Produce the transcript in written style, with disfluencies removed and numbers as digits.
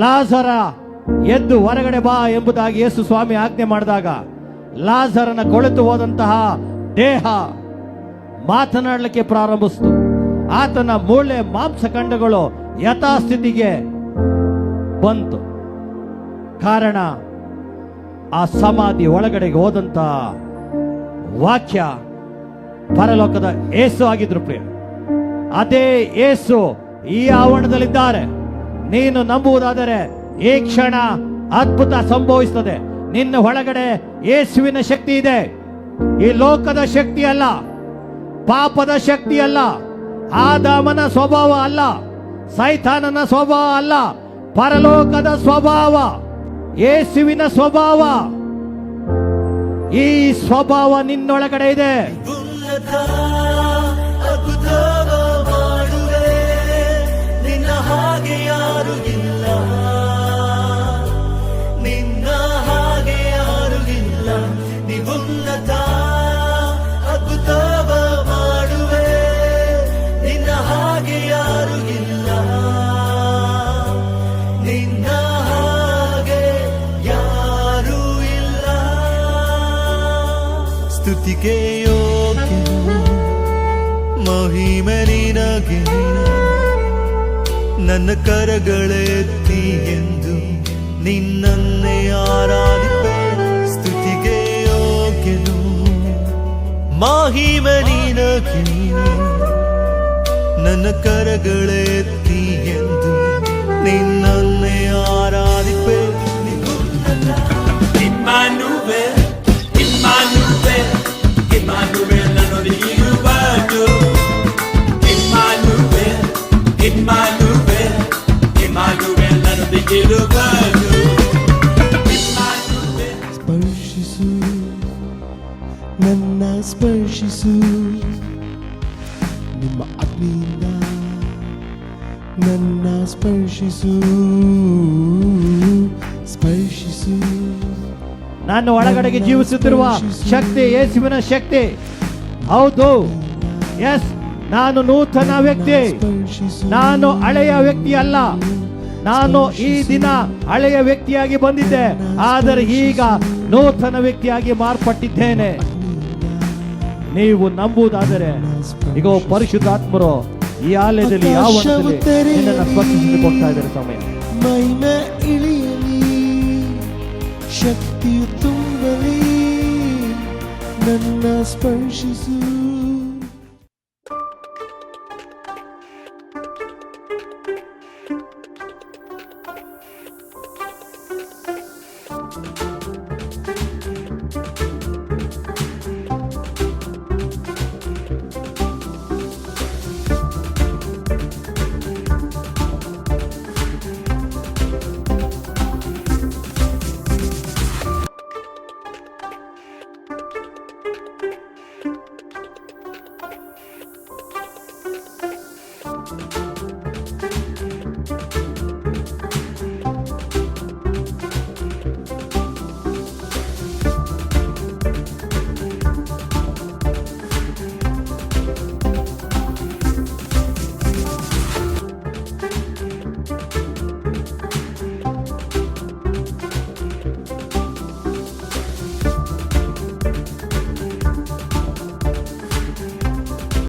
ಲಾಜರ ಎದ್ದು ಹೊರಗಡೆ ಬಾ ಎಂಬುದಾಗಿ ಯೇಸು ಸ್ವಾಮಿ ಆಜ್ಞೆ ಮಾಡಿದಾಗ ಲಾಜರನ ಕೊಳೆತು ಹೋದಂತಹ ದೇಹ ಮಾತನಾಡಲಿಕ್ಕೆ ಪ್ರಾರಂಭಿಸಿತು. ಆತನ ಮೂಳೆ ಮಾಂಸಖಂಡಗಳು ಯಥಾಸ್ಥಿತಿಗೆ ಬಂತು. ಕಾರಣ ಆ ಸಮಾಧಿ ಒಳಗಡೆಗೆ ಹೋದಂತಹ ವಾಕ್ಯ ಪರಲೋಕದ ಯೇಸು ಆಗಿದ್ರು ಪ್ರಿಯ. ಅದೇ ಯೇಸು ಈ ಆವರಣದಲ್ಲಿದ್ದಾರೆ. ನೀನು ನಂಬುವುದಾದರೆ ಈ ಕ್ಷಣ ಅದ್ಭುತ ಸಂಭವಿಸುತ್ತದೆ. ನಿನ್ನ ಒಳಗಡೆ ಯೇಸುವಿನ ಶಕ್ತಿ ಇದೆ. ಈ ಲೋಕದ ಶಕ್ತಿ ಅಲ್ಲ, ಪಾಪದ ಶಕ್ತಿ ಅಲ್ಲ, ಆದಾಮನ ಸ್ವಭಾವ ಅಲ್ಲ, ಸೈತಾನನ ಸ್ವಭಾವ ಅಲ್ಲ, ಪರಲೋಕದ ಸ್ವಭಾವ, ಯೇಸುವಿನ ಸ್ವಭಾವ. ಈ ಸ್ವಭಾವ ನಿನ್ನೊಳಗಡೆ ಇದೆ. ಹಾಗೆ ಯಾರು ಇಲ್ಲ, ನಿನ್ನ ಹಾಗೆ ಯಾರು ಇಲ್ಲ. ನಿವುನ್ನತ ಅದ್ಭುತವ ಮಾಡುವೆ, ನಿನ್ನ ಹಾಗೆ ಯಾರು ಇಲ್ಲ, ನಿನ್ನ ಹಾಗೆ ಯಾರು ಇಲ್ಲ. ಸ್ತುತಿಗೆ ಯೋಗ್ಯನು ಮಹಿಮೆ ನಿನಗೆ, ನನ್ನ ಕರಗಳೆತ್ತಿ ಎಂದು ನಿನ್ನನ್ನೇ ಆರಾಧಿಪೆ. ಸ್ತುತಿಗೆ ಯೋಗ್ಯನು ಮಹಿಮೆ ನಿನಗೆ, ನನ್ನ ಕರಗಳೆತ್ತಿ ಎಂದು ನಿನ್ನನ್ನೇ ಆರಾಧಿಪೆ. Immanuel, Immanuel, Immanuel ನನ್ನೊಂದಿಗಿರುವನು. Immanuel, Immanuel, Immanuel ನನ್ನೊಂದಿಗಿರುವನು. ಸ್ಪರ್ಶಿಸು, ನನ್ನ ಸ್ಪರ್ಶಿಸು, ನಿಮ್ಮ ಅಗ್ನಿಯಿಂದ ನನ್ನ ಸ್ಪರ್ಶಿಸು, ಸ್ಪರ್ಶಿಸು. ನಾನು ಒಳಗಡೆಗೆ ಜೀವಿಸುತ್ತಿರುವ ಶಕ್ತಿ ಯೇಸುವಿನ ಶಕ್ತಿ. ಹೌದು, ಎಸ್, ನಾನು ನೂತನ ವ್ಯಕ್ತಿ. ನಾನು ಹಳೆಯ ವ್ಯಕ್ತಿ ಅಲ್ಲ. ನಾನು ಈ ದಿನ ಹಳೆಯ ವ್ಯಕ್ತಿಯಾಗಿ ಬಂದಿದ್ದೆ, ಆದರೆ ಈಗ ನೂತನ ವ್ಯಕ್ತಿಯಾಗಿ ಮಾರ್ಪಟ್ಟಿದ್ದೇನೆ. ನೀವು ನಂಬುವುದಾದರೆ ಈಗ ಪರಿಶುದ್ಧಾತ್ಮರು ಈ ಆಲಯದಲ್ಲಿ ಯಾವ ಸ್ಪರ್ಶಿಸಿ ಕೊಡ್ತಾ ಇದ್ದಾರೆ. ಸಮಯ ಮಹಿಮೆ ಇಳಿಯಲಿ, ಶಕ್ತಿಯು ತುಂಬಲಿ, ನನ್ನ ಸ್ಪರ್ಶಿಸು.